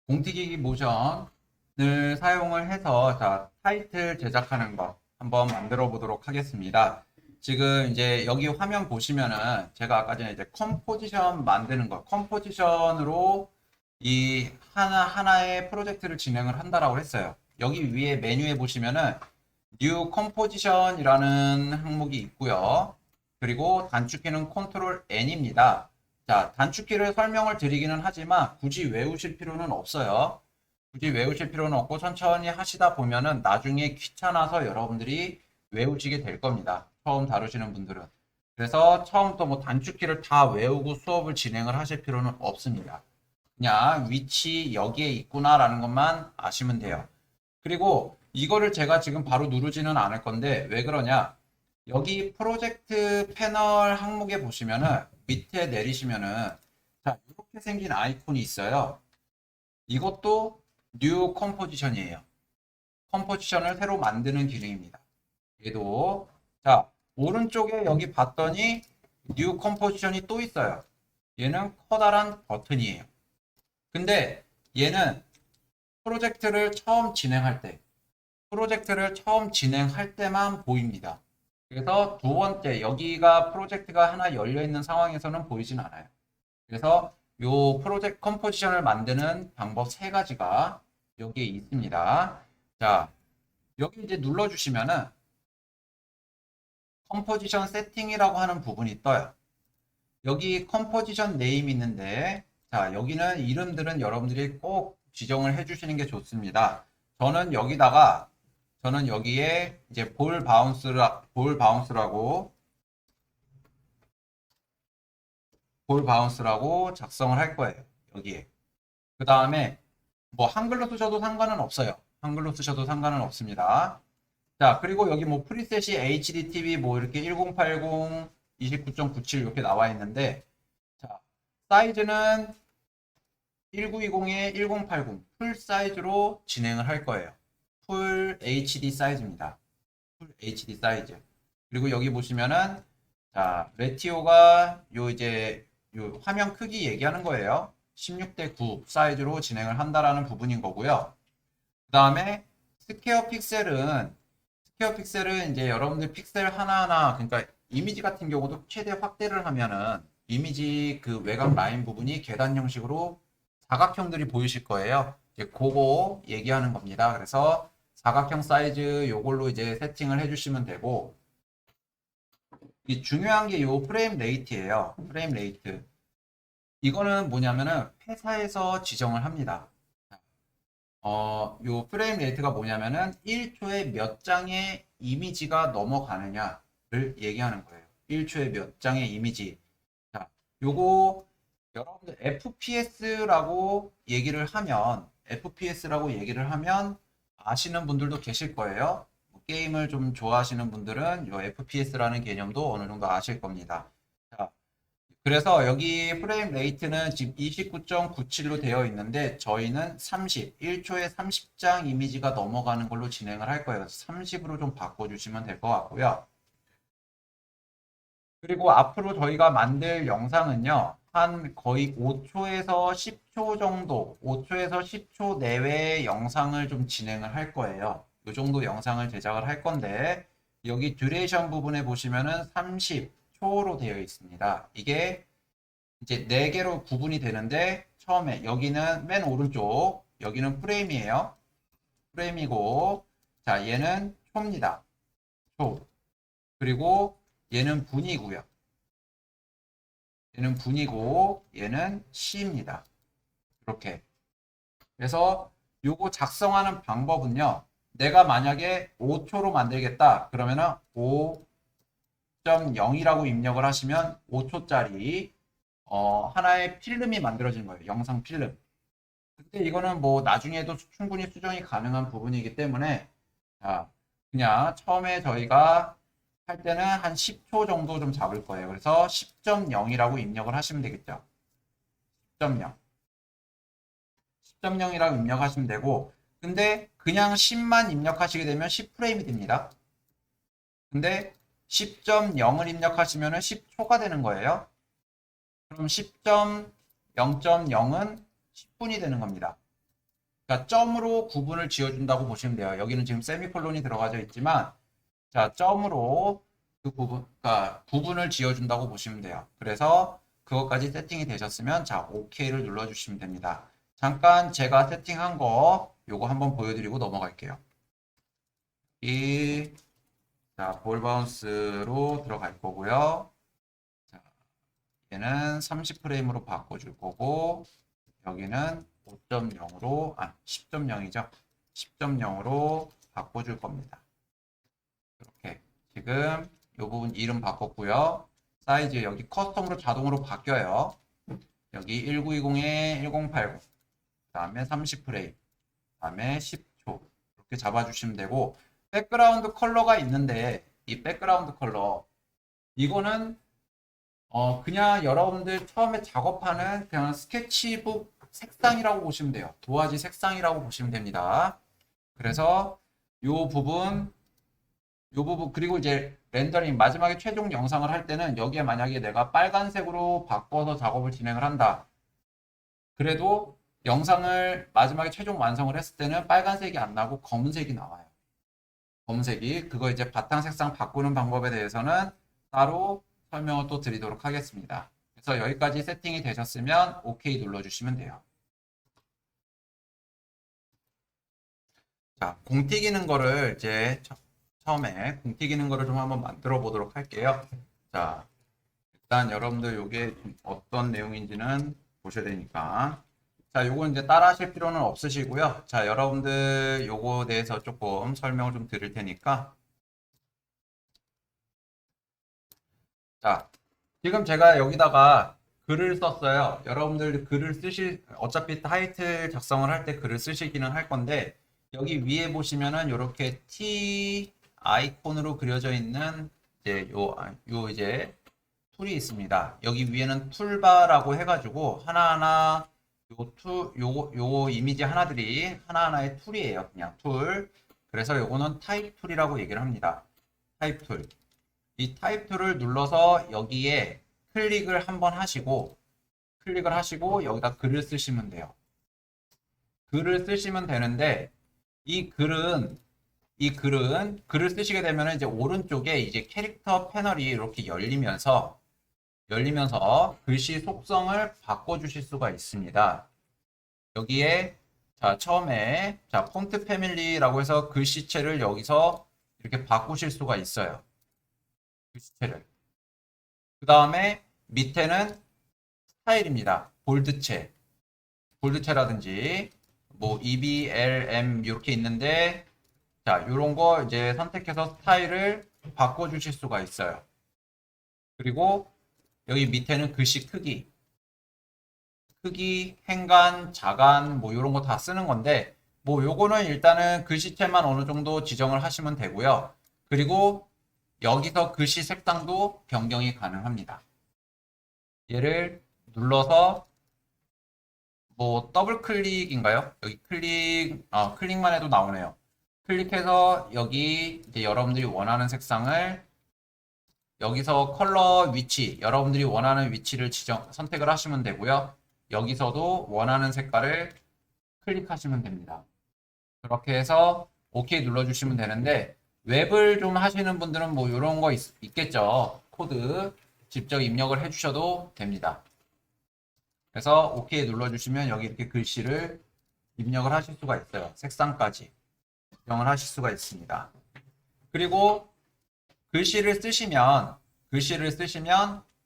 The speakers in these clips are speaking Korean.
공티기기 모션을 사용을 해서 타이틀 제작하는 거 한번 만들어 보도록 하겠습니다. 지금 이제 여기 화면 보시면은 제가 아까 전에 이제 컴포지션 만드는 거, 컴포지션으로 이 하나의 프로젝트를 진행을 한다라고 했어요. 여기 위에 메뉴에 보시면은 New Composition이라는 항목이 있고요. 그리고 단축키는 Ctrl N입니다. 자, 단축키를 설명을 드리기는 하지만 굳이 외우실 필요는 없어요. 굳이 외우실 필요는 없고 천천히 하시다 보면은 나중에 귀찮아서 여러분들이 외우시게 될 겁니다. 처음 다루시는 분들은. 그래서 처음부터 뭐 단축키를 다 외우고 수업을 진행을 하실 필요는 없습니다. 그냥 위치 여기에 있구나라는 것만 아시면 돼요. 그리고 이거를 제가 지금 바로 누르지는 않을 건데 왜 그러냐? 여기 프로젝트 패널 항목에 보시면은 밑에 내리시면은 자, 이렇게 생긴 아이콘이 있어요. 이것도 뉴 컴포지션이에요. 컴포지션을 새로 만드는 기능입니다. 얘도 자, 오른쪽에 여기 봤더니 뉴 컴포지션이 또 있어요. 얘는 커다란 버튼이에요. 근데 얘는 프로젝트를 처음 진행할 때만 보입니다. 그래서 두 번째, 여기가 프로젝트가 하나 열려 있는 상황에서는 보이진 않아요. 그래서 요 프로젝트 컴포지션을 만드는 방법 세 가지가 여기에 있습니다. 자, 여기 이제 눌러주시면은 컴포지션 세팅이라고 하는 부분이 떠요. 여기 컴포지션 네임 있는데, 자, 여기는 이름들은 여러분들이 꼭 지정을 해주시는 게 좋습니다. 저는 여기에 이제 볼 바운스라고 작성을 할 거예요. 여기에. 그 다음에 뭐 한글로 쓰셔도 상관은 없어요. 한글로 쓰셔도 상관은 없습니다. 자, 그리고 여기 뭐 프리셋이 HDTV 뭐 이렇게 1080, 29.97 이렇게 나와 있는데, 자, 사이즈는 1920에 1080 풀 사이즈로 진행을 할 거예요. 풀 HD 사이즈입니다. 풀 HD 사이즈. 그리고 여기 보시면은 자, 레티오가 요 화면 크기 얘기하는 거예요. 16대 9 사이즈로 진행을 한다라는 부분인 거고요. 그 다음에 스퀘어 픽셀은 이제 여러분들 픽셀 하나하나, 그러니까 이미지 같은 경우도 최대 확대를 하면은 이미지 그 외곽 라인 부분이 계단 형식으로 사각형들이 보이실 거예요. 이제 그거 얘기하는 겁니다. 그래서 사각형 사이즈 요걸로 이제 세팅을 해주시면 되고, 이 중요한 게 요 프레임 레이트예요. 프레임 레이트. 이거는 뭐냐면은 회사에서 지정을 합니다. 요 프레임 레이트가 뭐냐면은 1초에 몇 장의 이미지가 넘어가느냐를 얘기하는 거예요. 1초에 몇 장의 이미지. 자, 요거 여러분들 FPS라고 얘기를 하면 아시는 분들도 계실 거예요. 뭐 게임을 좀 좋아하시는 분들은 요 FPS라는 개념도 어느 정도 아실 겁니다. 자, 그래서 여기 프레임 레이트는 지금 29.97로 되어 있는데 저희는 30, 1초에 30장 이미지가 넘어가는 걸로 진행을 할 거예요. 30으로 좀 바꿔주시면 될 것 같고요. 그리고 앞으로 저희가 만들 영상은요, 한 거의 5초에서 10초 정도, 5초에서 10초 내외의 영상을 좀 진행을 할 거예요. 이 정도 영상을 제작을 할 건데, 여기 듀레이션 부분에 보시면은 30초로 되어 있습니다. 이게 이제 4개로 구분이 되는데, 처음에 여기는 맨 오른쪽, 여기는 프레임이에요. 프레임이고, 자, 얘는 초입니다. 초. 그리고 얘는 분이고요. 얘는 분이고 얘는 시입니다. 이렇게. 그래서 요거 작성하는 방법은요. 내가 만약에 5초로 만들겠다. 그러면은 5.0이라고 입력을 하시면 5초짜리 하나의 필름이 만들어지는 거예요. 영상 필름. 근데 이거는 뭐 나중에도 충분히 수정이 가능한 부분이기 때문에 자, 그냥 처음에 저희가 할 때는 한 10초 정도 좀 잡을 거예요. 그래서 10.0이라고 입력을 하시면 되겠죠. 10.0. 10.0이라고 입력하시면 되고, 근데 그냥 10만 입력하시게 되면 10프레임이 됩니다. 근데 10.0을 입력하시면 10초가 되는 거예요. 그럼 10.0.0은 10분이 되는 겁니다. 자, 점으로 구분을 지어준다고 보시면 돼요. 여기는 지금 세미콜론이 들어가져 있지만, 자, 점으로 그 부분, 그러니까 구분을 지어준다고 보시면 돼요. 그래서 그것까지 세팅이 되셨으면, 자, OK를 눌러주시면 됩니다. 잠깐 제가 세팅한 거, 요거 한번 보여드리고 넘어갈게요. 자, 볼 바운스로 들어갈 거고요. 자, 얘는 30프레임으로 바꿔줄 거고, 여기는 5.0으로, 10.0이죠. 10.0으로 바꿔줄 겁니다. 이렇게. 지금 이 부분 이름 바꿨고요. 사이즈 여기 커스텀으로 자동으로 바뀌어요. 여기 1920에 1080. 그 다음에 30프레임. 그 다음에 10초. 이렇게 잡아주시면 되고, 백그라운드 컬러가 있는데, 이 백그라운드 컬러. 이거는 그냥 여러분들 처음에 작업하는 그냥 스케치북 색상이라고 보시면 돼요. 도화지 색상이라고 보시면 됩니다. 그래서 요 부분 그리고 이제 렌더링 마지막에 최종 영상을 할 때는 여기에 만약에 내가 빨간색으로 바꿔서 작업을 진행을 한다. 그래도 영상을 마지막에 최종 완성을 했을 때는 빨간색이 안 나고 검은색이 나와요. 검은색이 그거 이제 바탕 색상 바꾸는 방법에 대해서는 따로 설명을 또 드리도록 하겠습니다. 그래서 여기까지 세팅이 되셨으면 OK 눌러주시면 돼요. 자, 공 튀기는 거를 이제 처음에 공 튀기는 거를 좀 한번 만들어 보도록 할게요. 자, 일단 여러분들 이게 어떤 내용인지는 보셔야 되니까. 자, 요거 이제 따라 하실 필요는 없으시고요. 자, 여러분들 요거 대해서 조금 설명을 좀 드릴 테니까. 자, 지금 제가 여기다가 글을 썼어요. 여러분들 글을 어차피 타이틀 작성을 할 때 글을 쓰시기는 할 건데, 여기 위에 보시면은 이렇게 T 아이콘으로 그려져 있는 이제 요 이제 툴이 있습니다. 여기 위에는 툴바라고 해가지고 하나하나 요 이미지 하나들이 하나하나의 툴이에요. 그냥 툴. 그래서 요거는 타입 툴이라고 얘기를 합니다. 타입 툴. 이 타입 툴을 눌러서 여기에 클릭을 하시고 여기다 글을 쓰시면 돼요. 글을 쓰시면 되는데 이 글은 글을 쓰시게 되면 이제 오른쪽에 이제 캐릭터 패널이 이렇게 열리면서 글씨 속성을 바꿔주실 수가 있습니다. 여기에 자 처음에 자 폰트 패밀리라고 해서 글씨체를 여기서 이렇게 바꾸실 수가 있어요. 글씨체를. 그 다음에 밑에는 스타일입니다. 볼드체라든지 뭐 EBLM 이렇게 있는데 자 요런 거 이제 선택해서 스타일을 바꿔주실 수가 있어요. 그리고 여기 밑에는 글씨 크기, 행간, 자간 뭐 이런 거 다 쓰는 건데 뭐 요거는 일단은 글씨체만 어느 정도 지정을 하시면 되고요. 그리고 여기서 글씨 색상도 변경이 가능합니다. 얘를 눌러서 뭐 더블 클릭인가요? 여기 클릭만 해도 나오네요. 클릭해서 여기 이제 여러분들이 원하는 색상을 여기서 컬러 위치, 여러분들이 원하는 위치를 선택을 하시면 되고요. 여기서도 원하는 색깔을 클릭하시면 됩니다. 그렇게 해서 OK 눌러주시면 되는데 웹을 좀 하시는 분들은 뭐 이런 거 있겠죠. 코드 직접 입력을 해주셔도 됩니다. 그래서 OK 눌러주시면 여기 이렇게 글씨를 입력을 하실 수가 있어요. 색상까지 입력을 하실 수가 있습니다. 그리고 글씨를 쓰시면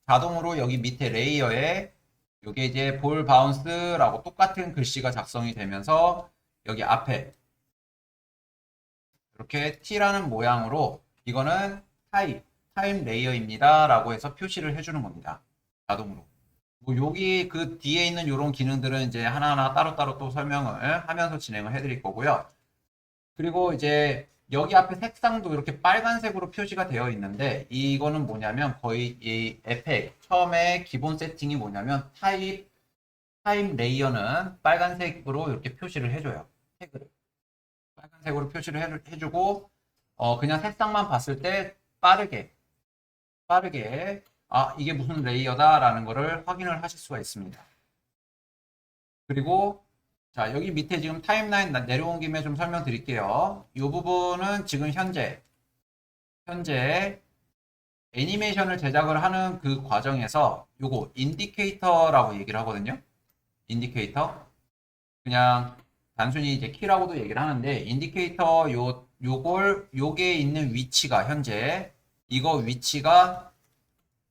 자동으로 여기 밑에 레이어에 이게 이제 볼 바운스라고 똑같은 글씨가 작성이 되면서 여기 앞에 이렇게 T라는 모양으로 이거는 타임 레이어입니다 라고 해서 표시를 해주는 겁니다. 자동으로. 뭐 여기 그 뒤에 있는 이런 기능들은 이제 하나하나 따로따로 또 설명을 하면서 진행을 해드릴 거고요. 그리고 이제 여기 앞에 색상도 이렇게 빨간색으로 표시가 되어 있는데 이거는 뭐냐면 거의 이 에펙 처음에 기본 세팅이 뭐냐면 타임 레이어는 빨간색으로 이렇게 표시를 해줘요. 태그를. 빨간색으로 표시를 해주고 그냥 색상만 봤을 때 빠르게 이게 무슨 레이어다 라는 거를 확인을 하실 수가 있습니다. 그리고 자, 여기 밑에 지금 타임라인 내려온 김에 좀 설명드릴게요. 이 부분은 지금 현재 애니메이션을 제작을 하는 그 과정에서 요거 인디케이터라고 얘기를 하거든요. 인디케이터. 그냥 단순히 이제 키라고도 얘기를 하는데 인디케이터 요게 있는 위치가 현재 이거 위치가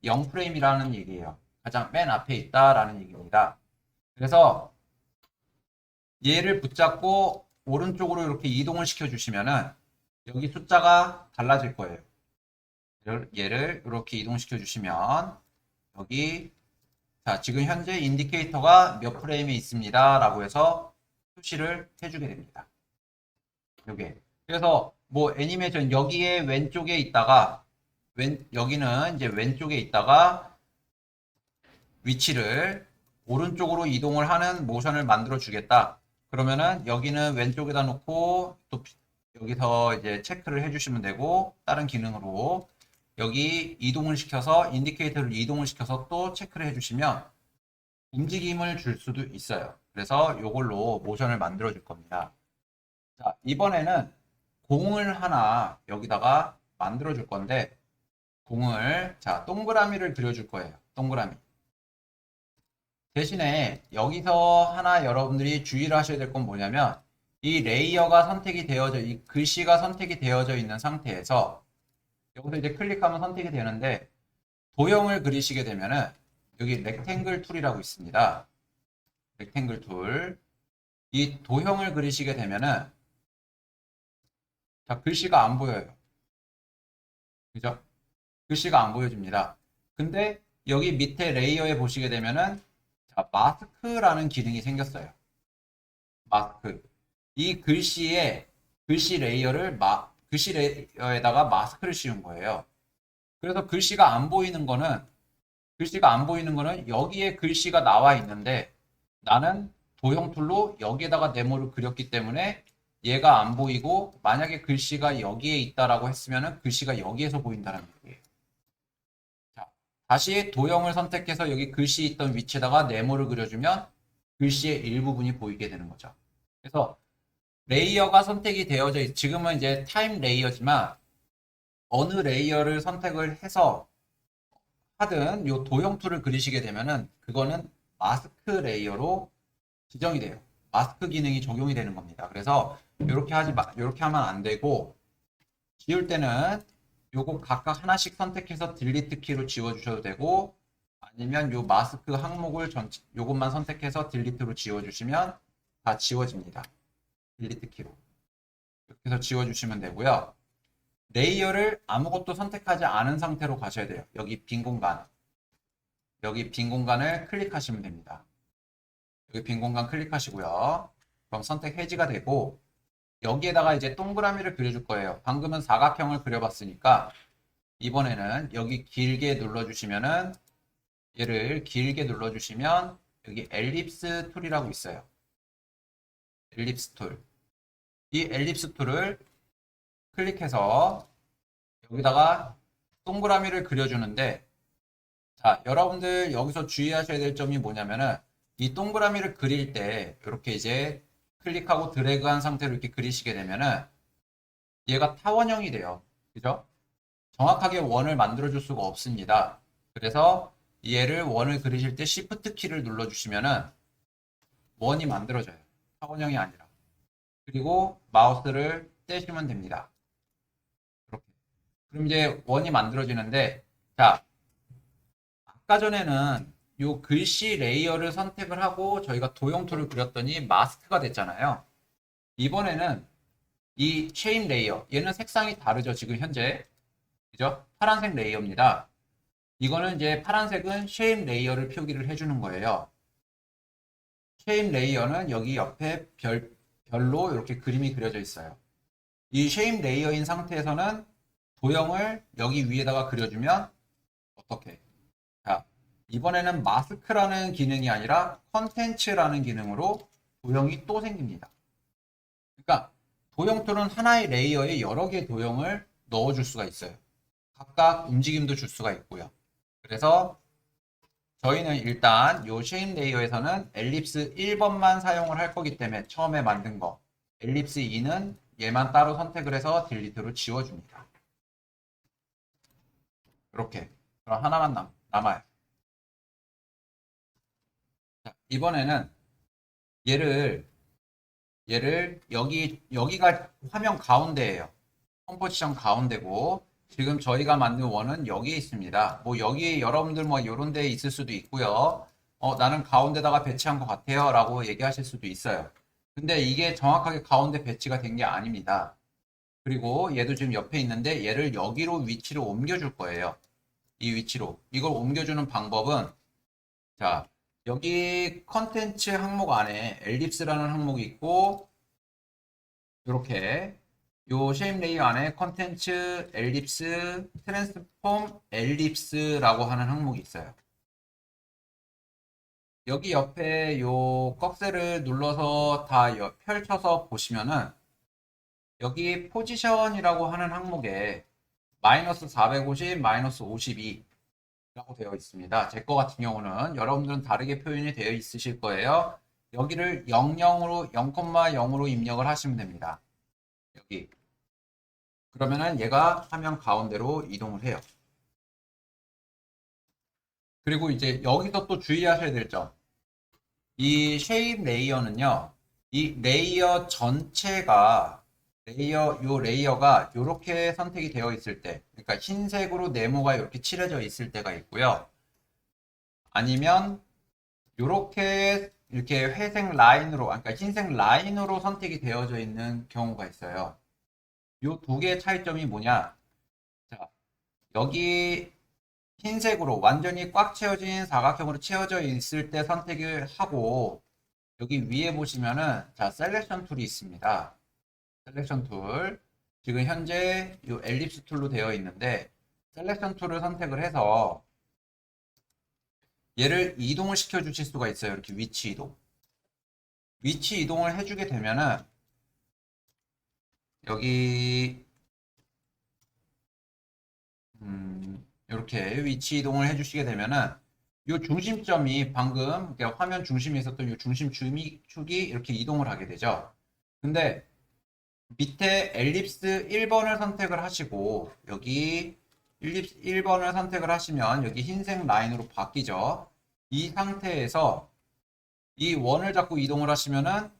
0프레임이라는 얘기예요. 가장 맨 앞에 있다라는 얘기입니다. 그래서 얘를 붙잡고 오른쪽으로 이렇게 이동을 시켜 주시면은 여기 숫자가 달라질 거예요. 얘를 이렇게 이동시켜 주시면 여기 자 지금 현재 인디케이터가 몇 프레임에 있습니다 라고 해서 표시를 해주게 됩니다. 요게 그래서 뭐 애니메이션 여기에 왼쪽에 있다가 여기는 이제 왼쪽에 있다가 위치를 오른쪽으로 이동을 하는 모션을 만들어 주겠다. 그러면은 여기는 왼쪽에다 놓고 또 여기서 이제 체크를 해주시면 되고 다른 기능으로 여기 이동을 시켜서 인디케이터를 이동을 시켜서 또 체크를 해주시면 움직임을 줄 수도 있어요. 그래서 이걸로 모션을 만들어 줄 겁니다. 자, 이번에는 공을 하나 여기다가 만들어 줄 건데 공을 자 동그라미를 그려줄 거예요. 동그라미. 대신에 여기서 하나 여러분들이 주의를 하셔야 될 건 뭐냐면 이 레이어가 선택이 되어져 이 글씨가 선택이 되어져 있는 상태에서 여기서 이제 클릭하면 선택이 되는데 도형을 그리시게 되면은 여기 렉탱글 툴이라고 있습니다. 렉탱글 툴. 이 도형을 그리시게 되면은 자 글씨가 안 보여요. 그죠? 글씨가 안 보여집니다. 근데 여기 밑에 레이어에 보시게 되면은 자, 마스크라는 기능이 생겼어요. 마스크. 이 글씨 레이어를 글씨 레이어에다가 마스크를 씌운 거예요. 그래서 글씨가 안 보이는 거는 여기에 글씨가 나와 있는데 나는 도형 툴로 여기에다가 네모를 그렸기 때문에 얘가 안 보이고 만약에 글씨가 여기에 있다라고 했으면은 글씨가 여기에서 보인다는 얘기예요. 자, 다시 도형을 선택해서 여기 글씨 있던 위치에다가 네모를 그려주면 글씨의 일부분이 보이게 되는 거죠. 그래서 레이어가 선택이 되어져 지금은 이제 타임 레이어지만 어느 레이어를 선택을 해서 하든 요 도형 툴을 그리시게 되면은 그거는 마스크 레이어로 지정이 돼요. 마스크 기능이 적용이 되는 겁니다. 그래서 이렇게 하면 안 되고 지울 때는 요거 각각 하나씩 선택해서 딜리트 키로 지워 주셔도 되고 아니면 요 마스크 항목을 요것만 선택해서 딜리트로 지워 주시면 다 지워집니다. 딜리트 키로 이렇게 해서 지워 주시면 되고요. 레이어를 아무것도 선택하지 않은 상태로 가셔야 돼요. 여기 빈 공간을 클릭하시면 됩니다. 여기 빈 공간 클릭하시고요. 그럼 선택 해지가 되고 여기에다가 이제 동그라미를 그려줄 거예요. 방금은 사각형을 그려봤으니까 이번에는 여기 길게 눌러주시면은 얘를 길게 눌러주시면 여기 엘립스 툴이라고 있어요. 엘립스 툴. 이 엘립스 툴을 클릭해서 여기다가 동그라미를 그려주는데 자 여러분들 여기서 주의하셔야 될 점이 뭐냐면은 이 동그라미를 그릴 때 이렇게 이제 클릭하고 드래그한 상태로 이렇게 그리시게 되면은 얘가 타원형이 돼요. 그죠? 정확하게 원을 만들어 줄 수가 없습니다. 그래서 얘를 원을 그리실 때 Shift 키를 눌러 주시면은 원이 만들어져요. 타원형이 아니라. 그리고 마우스를 떼시면 됩니다. 이렇게. 그럼 이제 원이 만들어지는데 자 아까 전에는 요 글씨 레이어를 선택을 하고 저희가 도형 툴을 그렸더니 마스크가 됐잖아요. 이번에는 이 쉐임 레이어 얘는 색상이 다르죠. 지금 현재 그죠? 파란색 레이어입니다. 이거는 이제 파란색은 쉐임 레이어를 표기를 해주는 거예요. 쉐임 레이어는 여기 옆에 별로 이렇게 그림이 그려져 있어요. 이 쉐임 레이어인 상태에서는 도형을 여기 위에다가 그려주면 어떻게? 자, 이번에는 마스크라는 기능이 아니라 컨텐츠라는 기능으로 도형이 또 생깁니다. 그러니까 도형 툴은 하나의 레이어에 여러 개의 도형을 넣어줄 수가 있어요. 각각 움직임도 줄 수가 있고요. 그래서 저희는 일단 요 쉐입 레이어에서는 엘립스 1번만 사용을 할 거기 때문에 처음에 만든 거 엘립스 2는 얘만 따로 선택을 해서 딜리트로 지워줍니다. 이렇게 그럼 하나만 남아요. 자, 이번에는 얘를 여기가 화면 가운데예요. 컴포지션 가운데고 지금 저희가 만든 원은 여기에 있습니다. 뭐 여기 여러분들 뭐 이런 데 있을 수도 있고요. 나는 가운데다가 배치한 것 같아요 라고 얘기하실 수도 있어요. 근데 이게 정확하게 가운데 배치가 된 게 아닙니다. 그리고 얘도 지금 옆에 있는데 얘를 여기로 위치를 옮겨줄 거예요. 이 위치로. 이걸 옮겨주는 방법은 자, 여기 컨텐츠 항목 안에 엘립스라는 항목이 있고 이렇게 요 쉐입 레이어 안에 컨텐츠 엘립스 트랜스폼 엘립스라고 하는 항목이 있어요. 여기 옆에 요 꺽쇠를 눌러서 다 펼쳐서 보시면은 여기 포지션이라고 하는 항목에 마이너스 450, 마이너스 52라고 되어 있습니다. 제 거 같은 경우는 여러분들은 다르게 표현이 되어 있으실 거예요. 여기를 00으로 0,0으로 입력을 하시면 됩니다. 여기. 그러면은 얘가 화면 가운데로 이동을 해요. 그리고 이제 여기서 또 주의하셔야 될 점. 이 쉐입 레이어는요. 이 레이어 전체가 요 레이어가 이렇게 선택이 되어 있을 때, 그러니까 흰색으로 네모가 이렇게 칠해져 있을 때가 있고요. 아니면 이렇게 회색 라인으로, 그러니까 흰색 라인으로 선택이 되어져 있는 경우가 있어요. 요 두 개의 차이점이 뭐냐? 자, 여기 흰색으로 완전히 꽉 채워진 사각형으로 채워져 있을 때 선택을 하고 여기 위에 보시면은 자 셀렉션 툴이 있습니다. 셀렉션 툴 지금 현재 이 엘립스 툴로 되어 있는데 셀렉션 툴을 선택을 해서 얘를 이동을 시켜 주실 수가 있어요. 이렇게 위치 이동을 해주게 되면은 여기 이렇게 위치 이동을 해주시게 되면은 이 중심점이 방금 화면 중심에 있었던 이 중심축이 이렇게 이동을 하게 되죠. 근데 밑에 엘립스 1번을 선택을 하시고 여기 엘립스 1번을 선택을 하시면 여기 흰색 라인으로 바뀌죠. 이 상태에서 이 원을 잡고 이동을 하시면은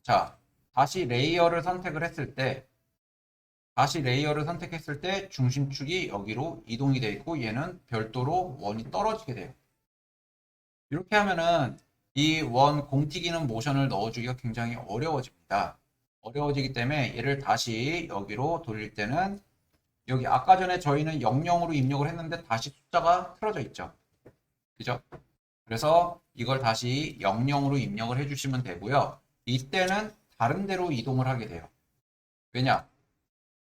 자 다시 레이어를 선택했을 때 중심축이 여기로 이동이 되어 있고 얘는 별도로 원이 떨어지게 돼요. 이렇게 하면은 이 원 공튀기는 모션을 넣어주기가 굉장히 어려워집니다. 어려워지기 때문에 얘를 다시 여기로 돌릴 때는 여기 아까 전에 저희는 00으로 입력을 했는데 다시 숫자가 틀어져 있죠. 그죠? 그래서 이걸 다시 00으로 입력을 해주시면 되고요. 이때는 다른 데로 이동을 하게 돼요. 왜냐?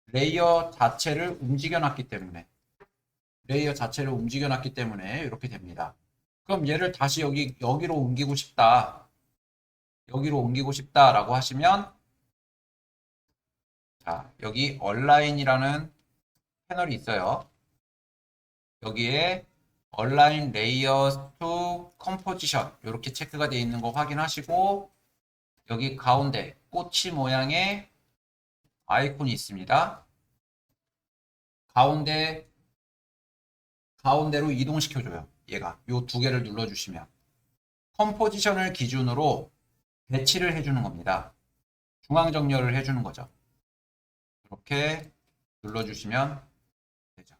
레이어 자체를 움직여 놨기 때문에 이렇게 됩니다. 그럼 얘를 다시 여기로 옮기고 싶다라고 하시면 자, 여기 얼라인이라는 패널이 있어요. 여기에 얼라인 레이어 투 컴포지션 이렇게 체크가 되어 있는 거 확인하시고 여기 가운데 꼬치 모양의 아이콘이 있습니다. 가운데로 이동시켜줘요. 얘가 요 두 개를 눌러주시면 컴포지션을 기준으로 배치를 해주는 겁니다. 중앙 정렬을 해주는 거죠. 이렇게 눌러주시면 되죠.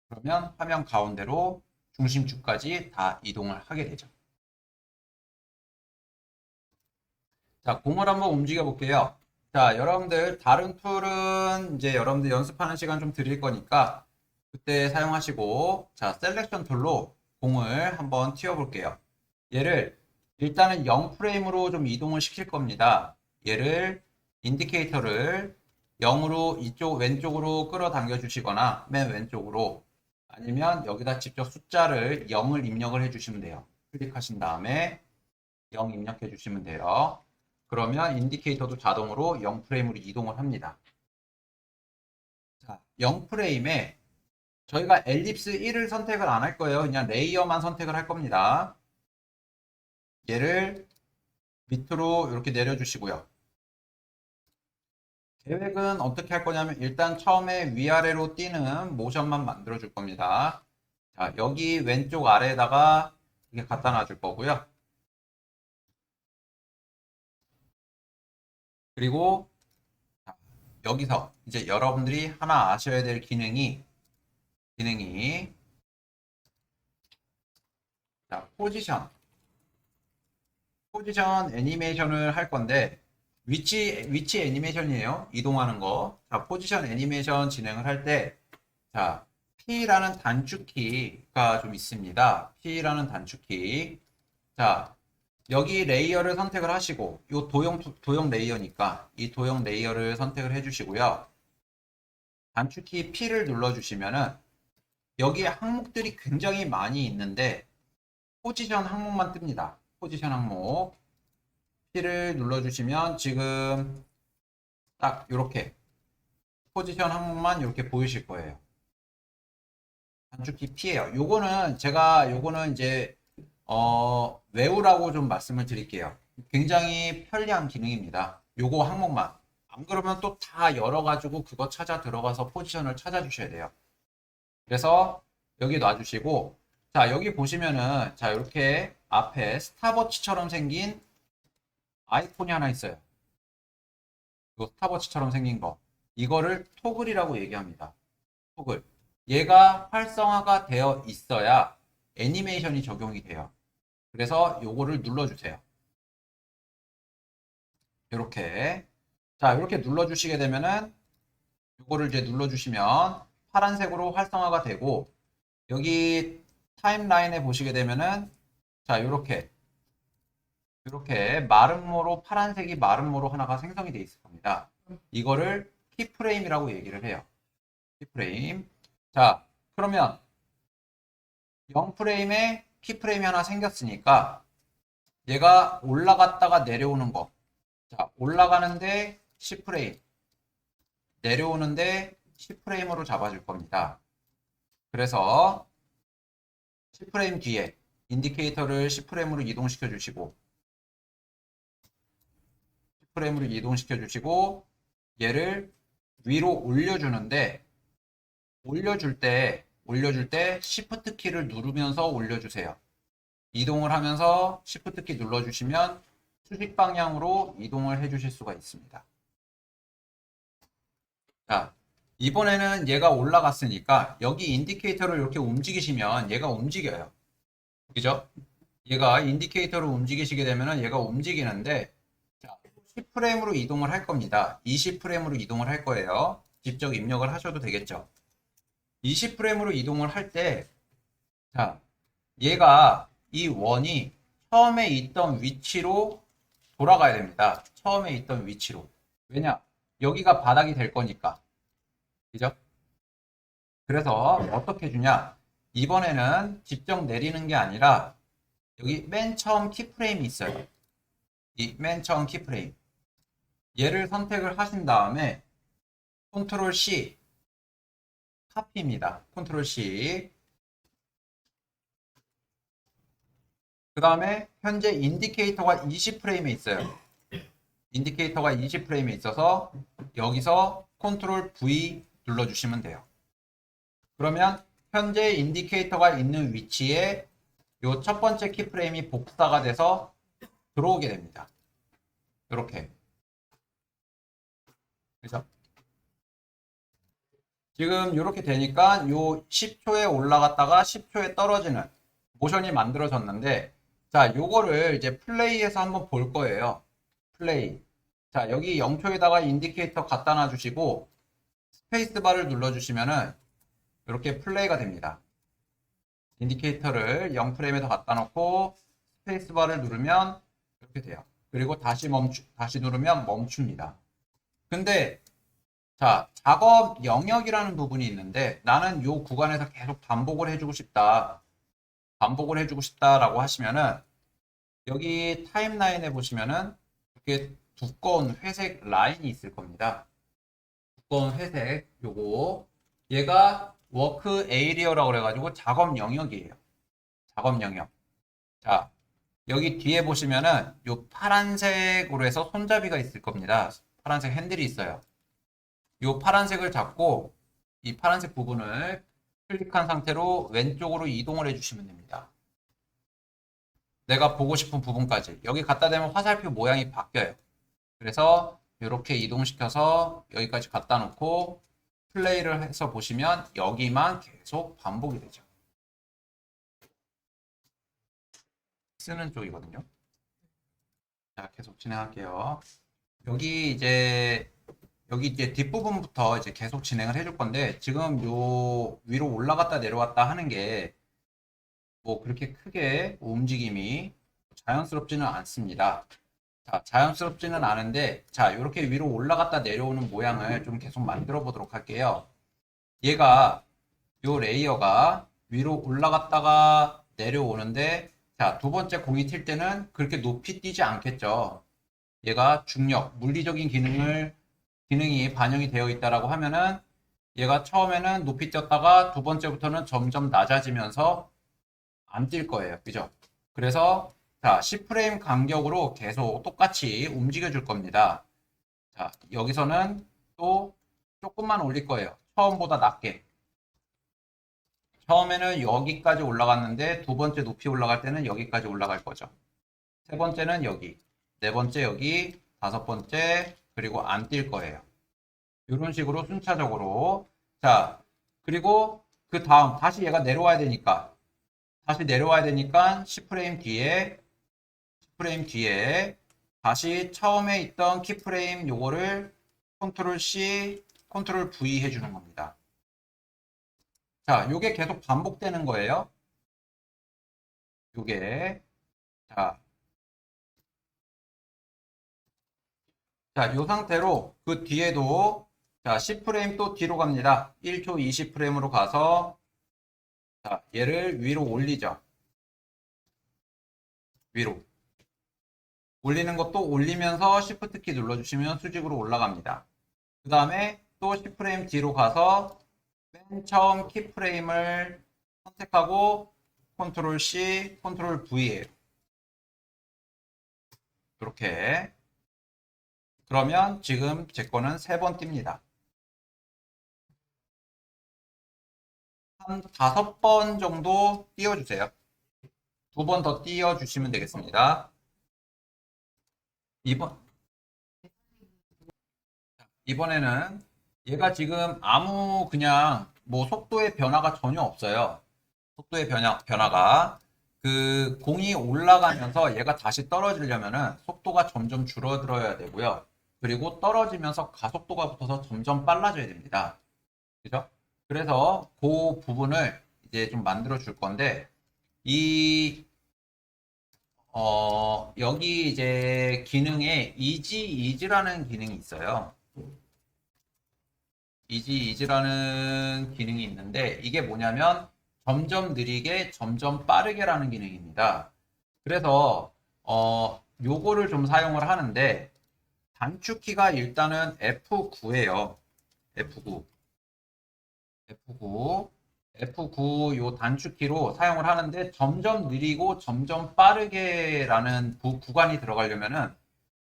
그러면 화면 가운데로 중심축까지 다 이동을 하게 되죠. 자, 공을 한번 움직여 볼게요. 자, 여러분들 다른 툴은 이제 여러분들 연습하는 시간 좀 드릴 거니까 그때 사용하시고 자, 셀렉션 툴로 공을 한번 튀어 볼게요. 얘를 일단은 0프레임으로 좀 이동을 시킬 겁니다. 얘를 인디케이터를 0으로 이쪽 왼쪽으로 끌어당겨 주시거나 맨 왼쪽으로 아니면 여기다 직접 숫자를 0을 입력을 해 주시면 돼요. 클릭하신 다음에 0 입력해 주시면 돼요. 그러면 인디케이터도 자동으로 0프레임으로 이동을 합니다. 자, 0프레임에 저희가 엘립스 1을 선택을 안 할 거예요. 그냥 레이어만 선택을 할 겁니다. 얘를 밑으로 이렇게 내려주시고요. 계획은 어떻게 할 거냐면 일단 처음에 위아래로 뛰는 모션만 만들어 줄 겁니다. 자, 여기 왼쪽 아래에다가 이렇게 갖다 놔줄 거고요. 그리고 여기서 이제 여러분들이 하나 아셔야 될 기능이 자, 포지션 애니메이션을 할 건데 위치 애니메이션이에요. 이동하는 거. 자, 포지션 애니메이션 진행을 할 때 자, P라는 단축키가 좀 있습니다. P라는 단축키. 자, 여기 레이어를 선택을 하시고 이 도형 레이어니까 이 도형 레이어를 선택을 해 주시고요. 단축키 P를 눌러 주시면은 여기에 항목들이 굉장히 많이 있는데 포지션 항목만 뜹니다. 포지션 항목 P를 눌러주시면 지금 딱 이렇게 포지션 항목만 이렇게 보이실 거예요. 단축키 P예요. 요거는 이제 외우라고 좀 말씀을 드릴게요. 굉장히 편리한 기능입니다. 요거 항목만. 안 그러면 또 다 열어가지고 그거 찾아 들어가서 포지션을 찾아주셔야 돼요. 그래서 여기 놔주시고 자 여기 보시면은 자 이렇게 앞에 스탑워치처럼 생긴 아이콘이 하나 있어요. 이 스탑워치처럼 생긴 거 이거를 토글이라고 얘기합니다. 토글 얘가 활성화가 되어 있어야 애니메이션이 적용이 돼요. 그래서 요거를 눌러주세요. 이렇게 자 이렇게 눌러주시게 되면은 요거를 이제 눌러주시면 파란색으로 활성화가 되고 여기 타임라인에 보시게 되면은 자 이렇게 마름모로 파란색이 마름모로 하나가 생성이 되어 있을 겁니다. 이거를 키프레임이라고 얘기를 해요. 키프레임. 자 그러면 0프레임에 키프레임이 하나 생겼으니까 얘가 올라갔다가 내려오는 거. 자 올라가는데 10프레임 내려오는데 10프레임으로 잡아줄 겁니다. 그래서 10프레임 뒤에 인디케이터를 10프레임으로 이동시켜 주시고 10프레임으로 이동시켜 주시고 얘를 위로 올려주는데 올려줄 때 Shift 키를 누르면서 올려주세요. 이동을 하면서 Shift 키 눌러주시면 수직 방향으로 이동을 해주실 수가 있습니다. 자, 이번에는 얘가 올라갔으니까 여기 인디케이터를 이렇게 움직이시면 얘가 움직여요. 그죠? 얘가 인디케이터를 움직이시게 되면은 얘가 움직이는데 자, 10프레임으로 이동을 할 겁니다. 20프레임으로 이동을 할 거예요. 직접 입력을 하셔도 되겠죠. 20프레임으로 이동을 할 때 자, 얘가 이 원이 처음에 있던 위치로 돌아가야 됩니다. 처음에 있던 위치로. 왜냐? 여기가 바닥이 될 거니까. 그죠? 그래서 어떻게 주냐? 이번에는 직접 내리는 게 아니라 여기 맨 처음 키프레임이 있어요. 이 맨 처음 키프레임. 얘를 선택을 하신 다음에 컨트롤 C 카피입니다. 컨트롤 C. 그 다음에 현재 인디케이터가 20프레임에 있어요. 인디케이터가 20프레임에 있어서 여기서 컨트롤 V 눌러주시면 돼요. 그러면 현재 인디케이터가 있는 위치에 이 첫 번째 키프레임이 복사가 돼서 들어오게 됩니다. 이렇게. 그래서 지금 이렇게 되니까 요 10초에 올라갔다가 10초에 떨어지는 모션이 만들어졌는데 자 요거를 이제 플레이해서 한번 볼 거예요. 플레이. 자 여기 0초에다가 인디케이터 갖다 놔 주시고 스페이스바를 눌러 주시면은 이렇게 플레이가 됩니다. 인디케이터를 0프레임에다 갖다 놓고 스페이스바를 누르면 이렇게 돼요. 그리고 다시 누르면 멈춥니다. 근데 자, 작업 영역이라는 부분이 있는데 나는 이 구간에서 계속 반복을 해주고 싶다. 반복을 해주고 싶다라고 하시면은 여기 타임라인에 보시면은 이렇게 두꺼운 회색 라인이 있을 겁니다. 두꺼운 회색 요거 얘가 워크 에이리어라고 그래가지고 작업 영역이에요. 작업 영역. 자, 여기 뒤에 보시면은 요 파란색으로 해서 손잡이가 있을 겁니다. 파란색 핸들이 있어요. 요 파란색을 잡고 이 파란색 부분을 클릭한 상태로 왼쪽으로 이동을 해주시면 됩니다. 내가 보고 싶은 부분까지. 여기 갖다 대면 화살표 모양이 바뀌어요. 그래서 이렇게 이동시켜서 여기까지 갖다 놓고 플레이를 해서 보시면 여기만 계속 반복이 되죠. 쓰는 쪽이거든요. 자, 계속 진행할게요. 여기 이제 뒷부분부터 이제 계속 진행을 해줄 건데 지금 요 위로 올라갔다 내려왔다 하는 게 뭐 그렇게 크게 움직임이 자연스럽지는 않습니다. 자, 자연스럽지는 않은데 자, 이렇게 위로 올라갔다 내려오는 모양을 좀 계속 만들어 보도록 할게요. 얘가 요 레이어가 위로 올라갔다가 내려오는데 자, 두 번째 공이 튈 때는 그렇게 높이 뛰지 않겠죠. 얘가 중력, 물리적인 기능이 반영이 되어 있다라고 하면은 얘가 처음에는 높이 뛰었다가 두 번째부터는 점점 낮아지면서 안 뛸 거예요. 그죠? 그래서 자, 10프레임 간격으로 계속 똑같이 움직여 줄 겁니다. 자, 여기서는 또 조금만 올릴 거예요. 처음보다 낮게. 처음에는 여기까지 올라갔는데 두 번째 높이 올라갈 때는 여기까지 올라갈 거죠. 세 번째는 여기, 네 번째 여기, 다섯 번째, 그리고 안 뛸 거예요. 이런 식으로 순차적으로. 자, 그리고 그 다음 다시 얘가 내려와야 되니까 다시 내려와야 되니까 10프레임 뒤에 다시 처음에 있던 키프레임 요거를 컨트롤 C, 컨트롤 V 해주는 겁니다. 자, 요게 계속 반복되는 거예요. 요게. 자, 자, 요 상태로 그 뒤에도 자, 10프레임 또 뒤로 갑니다. 1초 20프레임으로 가서 자, 얘를 위로 올리죠. 위로. 올리는 것도 올리면서 Shift 키 눌러주시면 수직으로 올라갑니다. 그 다음에 또 10프레임 뒤로 가서 맨 처음 키프레임을 선택하고 컨트롤 C, 컨트롤 V예요. 이렇게. 그러면 지금 제 거는 3번 띱니다. 한 5번 정도 띄워주세요. 2번 더 띄워주시면 되겠습니다. 이번에는 얘가 지금 아무 그냥 뭐 속도의 변화가 전혀 없어요. 속도의 변화가 그 공이 올라가면서 얘가 다시 떨어지려면은 속도가 점점 줄어들어야 되고요. 그리고 떨어지면서 가속도가 붙어서 점점 빨라져야 됩니다. 그죠? 그래서 그 부분을 이제 좀 만들어 줄 건데 이 여기 이제 기능에 이지라는 기능이 있어요. 이지라는 기능이 있는데 이게 뭐냐면 점점 느리게 점점 빠르게라는 기능입니다. 그래서 요거를 좀 사용을 하는데 단축키가 일단은 F9예요. F9. F9. F9 요 단축키로 사용을 하는데 점점 느리고 점점 빠르게라는 구간이 들어가려면은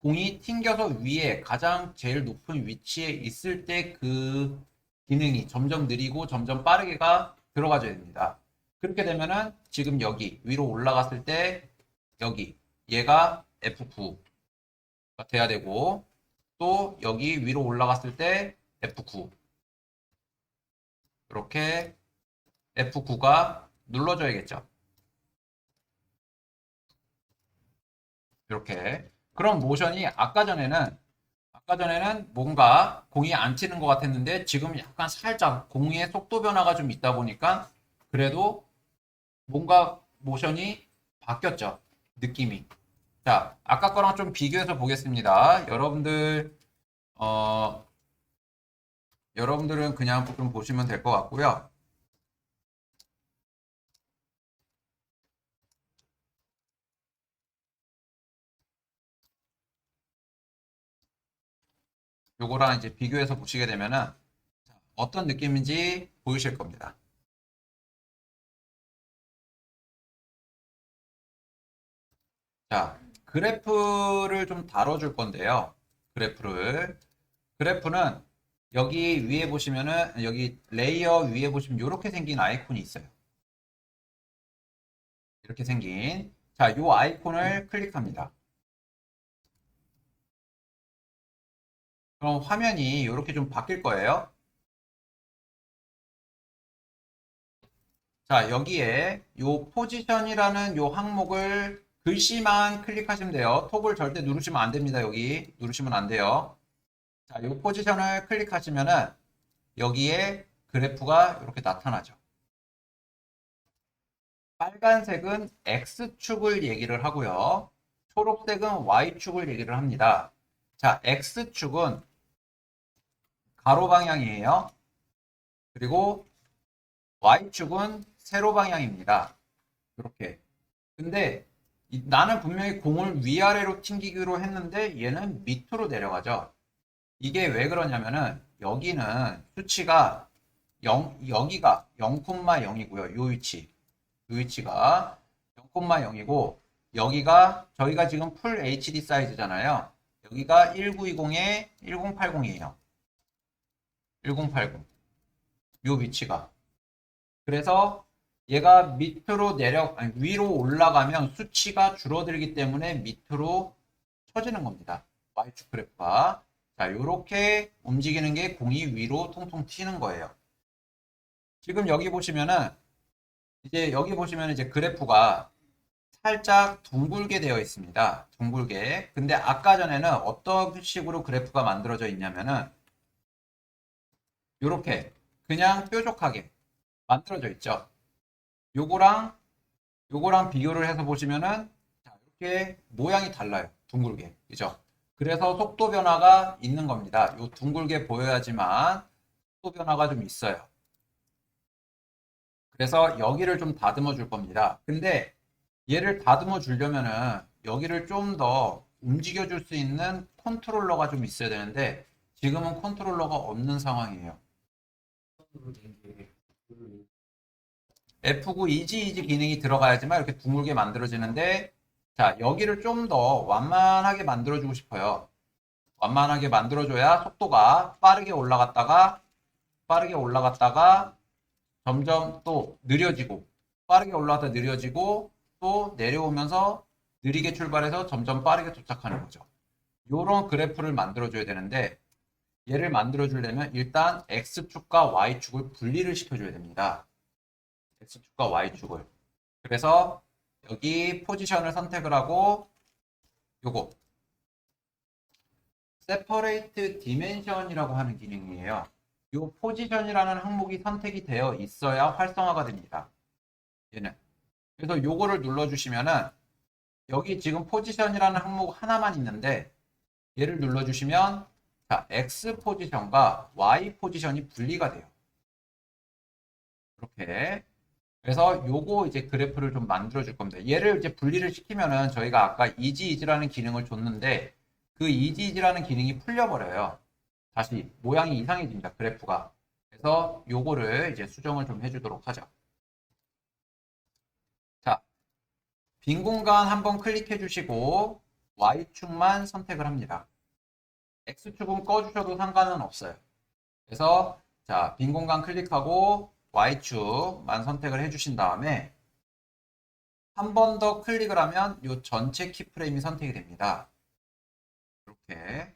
공이 튕겨서 위에 가장 제일 높은 위치에 있을 때 그 기능이 점점 느리고 점점 빠르게가 들어가줘야 됩니다. 그렇게 되면은 지금 여기 위로 올라갔을 때 여기 얘가 F9가 돼야 되고 또 여기 위로 올라갔을 때 F9 이렇게 F9가 눌러줘야겠죠. 이렇게. 그런 모션이 아까 전에는 뭔가 공이 안 튀는 것 같았는데 지금 약간 살짝 공의 속도 변화가 좀 있다 보니까 그래도 뭔가 모션이 바뀌었죠. 느낌이. 자, 아까 거랑 좀 비교해서 보겠습니다. 어, 여러분들은 그냥 좀 보시면 될 것 같고요. 요거랑 이제 비교해서 보시게 되면은 어떤 느낌인지 보이실 겁니다. 자, 그래프를 좀 다뤄줄 건데요. 그래프는 여기 위에 보시면은 여기 레이어 위에 보시면 이렇게 생긴 아이콘이 있어요. 이렇게 생긴 자, 이 아이콘을 클릭합니다. 그럼 화면이 이렇게 좀 바뀔 거예요. 자, 여기에 요 포지션이라는 요 항목을 글씨만 클릭하시면 돼요. 톱을 절대 누르시면 안 됩니다. 여기 누르시면 안 돼요. 자, 요 포지션을 클릭하시면은 여기에 그래프가 이렇게 나타나죠. 빨간색은 X축을 얘기를 하고요. 초록색은 Y축을 얘기를 합니다. 자, X축은 가로 방향이에요. 그리고 Y축은 세로 방향입니다. 이렇게. 근데 나는 분명히 공을 위아래로 튕기기로 했는데 얘는 밑으로 내려가죠. 이게 왜 그러냐면은 여기는 수치가 여기가 0,0이고요. 요 위치가 0,0이고 여기가 저희가 지금 풀 HD 사이즈잖아요. 여기가 1920에 1080이에요. 1080. 요 위치가. 그래서 얘가 아니, 위로 올라가면 수치가 줄어들기 때문에 밑으로 처지는 겁니다. Y축 그래프가. 자, 요렇게 움직이는 게 공이 위로 통통 튀는 거예요. 지금 여기 보시면은 이제 그래프가 살짝 둥글게 되어 있습니다. 둥글게. 근데 아까 전에는 어떤 식으로 그래프가 만들어져 있냐면은 요렇게 그냥 뾰족하게 만들어져 있죠. 요거랑 비교를 해서 보시면은 자, 이렇게 모양이 달라요. 둥글게. 그죠? 그래서 속도 변화가 있는 겁니다. 요 둥글게 보여야지만 속도 변화가 좀 있어요. 그래서 여기를 좀 다듬어 줄 겁니다. 근데 얘를 다듬어 주려면은 여기를 좀 더 움직여 줄 수 있는 컨트롤러가 좀 있어야 되는데 지금은 컨트롤러가 없는 상황이에요. F9 이지 기능이 들어가야지만 이렇게 둥글게 만들어지는데 자, 여기를 좀 더 완만하게 만들어주고 싶어요. 완만하게 만들어줘야 속도가 빠르게 올라갔다가 점점 또 느려지고 빠르게 올라갔다 느려지고 또 내려오면서 느리게 출발해서 점점 빠르게 도착하는 거죠. 이런 그래프를 만들어줘야 되는데 얘를 만들어주려면 일단 X축과 Y축을 분리를 시켜줘야 됩니다. X축과 Y축을. 그래서 여기 포지션을 선택을 하고 요거 separate dimension이라고 하는 기능이에요. 이 포지션이라는 항목이 선택이 되어 있어야 활성화가 됩니다. 얘는. 그래서 요거를 눌러주시면은 여기 지금 포지션이라는 항목 하나만 있는데 얘를 눌러주시면 자, X 포지션과 Y 포지션이 분리가 돼요. 이렇게. 그래서 요거 이제 그래프를 좀 만들어 줄 겁니다. 얘를 이제 분리를 시키면은 저희가 아까 이지이지라는 기능을 줬는데 그 이지이지라는 기능이 풀려버려요. 다시 모양이 이상해집니다. 그래프가. 그래서 요거를 이제 수정을 좀 해주도록 하죠. 자, 빈 공간 한번 클릭해 주시고 Y축만 선택을 합니다. X축은 꺼주셔도 상관은 없어요. 그래서 자, 빈 공간 클릭하고 Y축만 선택을 해주신 다음에 한 번 더 클릭을 하면 이 전체 키프레임이 선택이 됩니다. 이렇게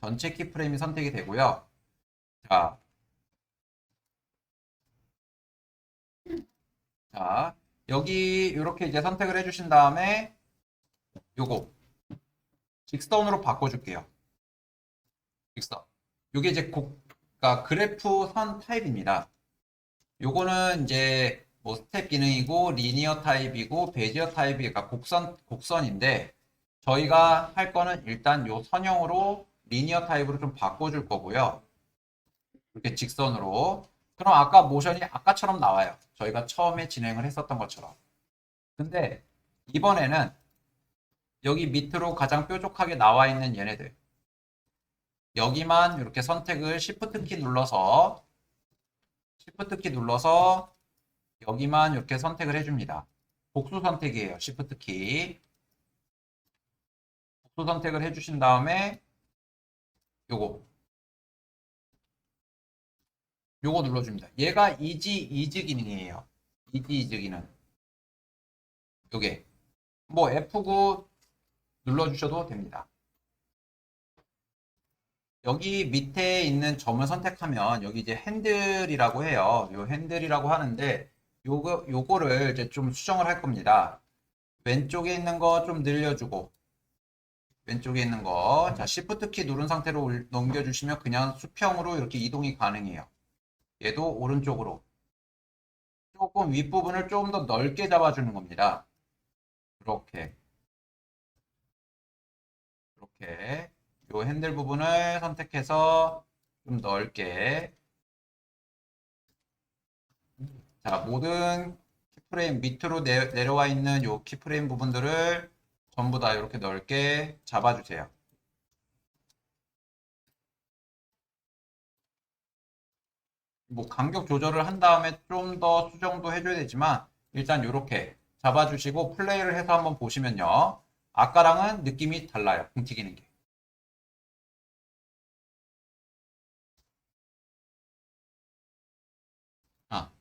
전체 키프레임이 선택이 되고요. 자, 여기 이렇게 이제 선택을 해주신 다음에 요거 직선으로 바꿔줄게요. 직선. 요게 이제 그러니까 그래프 선 타입입니다. 요거는 이제 뭐 스텝 기능이고 리니어 타입이고 베지어 타입이 그러니까 곡선인데 저희가 할 거는 일단 요 선형으로 리니어 타입으로 좀 바꿔줄 거고요. 이렇게 직선으로. 그럼 아까 모션이 아까처럼 나와요. 저희가 처음에 진행을 했었던 것처럼. 근데 이번에는 여기 밑으로 가장 뾰족하게 나와 있는 얘네들. 여기만 이렇게 선택을 Shift 키 눌러서 Shift 키 눌러서 여기만 이렇게 선택을 해줍니다. 복수 선택이에요. Shift 키. 복수 선택을 해주신 다음에 요거 눌러줍니다. 얘가 이지 기능이에요. 이지 기능. 요게 뭐 F9 눌러주셔도 됩니다. 여기 밑에 있는 점을 선택하면 여기 이제 핸들이라고 해요. 요 핸들이라고 하는데 요거를 이제 좀 수정을 할 겁니다. 왼쪽에 있는 거 좀 늘려주고 왼쪽에 있는 거 자 Shift 키 누른 상태로 넘겨주시면 그냥 수평으로 이렇게 이동이 가능해요. 얘도 오른쪽으로 조금 윗부분을 좀 더 넓게 잡아주는 겁니다. 이렇게 요 핸들 부분을 선택해서 좀 넓게 자 모든 키프레임 밑으로 내려와 있는 요 키프레임 부분들을 전부 다 이렇게 넓게 잡아주세요. 뭐 간격 조절을 한 다음에 좀 더 수정도 해줘야 되지만 일단 이렇게 잡아주시고 플레이를 해서 한번 보시면요. 아까랑은 느낌이 달라요. 뭉튀기는 게.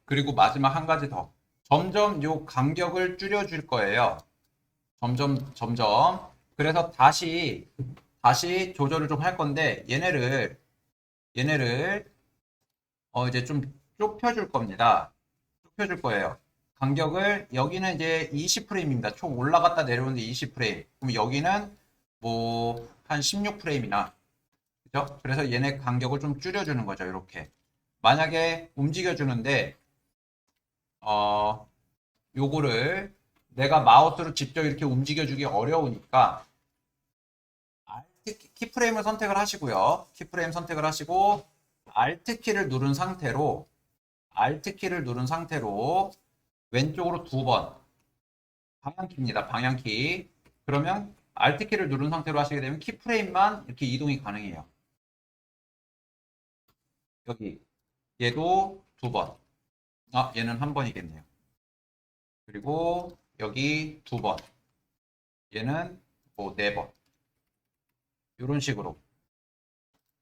그리고 마지막 한 가지 더. 점점 요 간격을 줄여줄 거예요. 점점. 그래서 다시 조절을 좀 할 건데 얘네를 이제 좀 좁혀줄 겁니다. 좁혀줄 거예요. 간격을 여기는 이제 20프레임입니다. 총 올라갔다 내려오는데 20프레임. 그럼 여기는 뭐 한 16프레임이나 그죠? 그래서 얘네 간격을 좀 줄여주는 거죠. 이렇게 만약에 움직여주는데 요거를 내가 마우스로 직접 이렇게 움직여주기 어려우니까 키프레임을 선택을 하시고요. 키프레임 선택을 하시고 Alt 키를 누른 상태로 왼쪽으로 두 번 방향키입니다. 방향키. 그러면 Alt 키를 누른 상태로 하시게 되면 키프레임만 이렇게 이동이 가능해요. 여기 얘도 두 번. 얘는 한 번이겠네요. 그리고 여기 두 번. 얘는 뭐 네 번. 이런 식으로.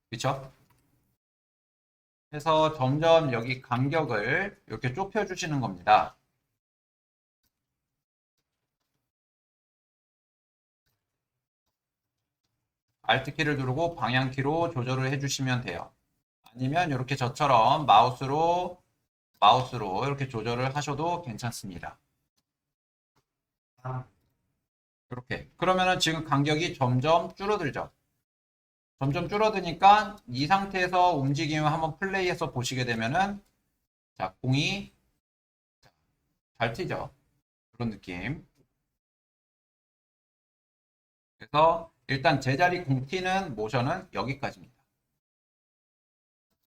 그쵸? 해서 점점 여기 간격을 이렇게 좁혀 주시는 겁니다. Alt키를 누르고 방향키로 조절을 해주시면 돼요. 아니면 이렇게 저처럼 마우스로 이렇게 조절을 하셔도 괜찮습니다. 이렇게. 그러면은 지금 간격이 점점 줄어들죠. 점점 줄어드니까 이 상태에서 움직이면 한번 플레이해서 보시게 되면은 자, 공이 잘 튀죠. 그런 느낌. 그래서 일단 제자리 공 튀는 모션은 여기까지입니다.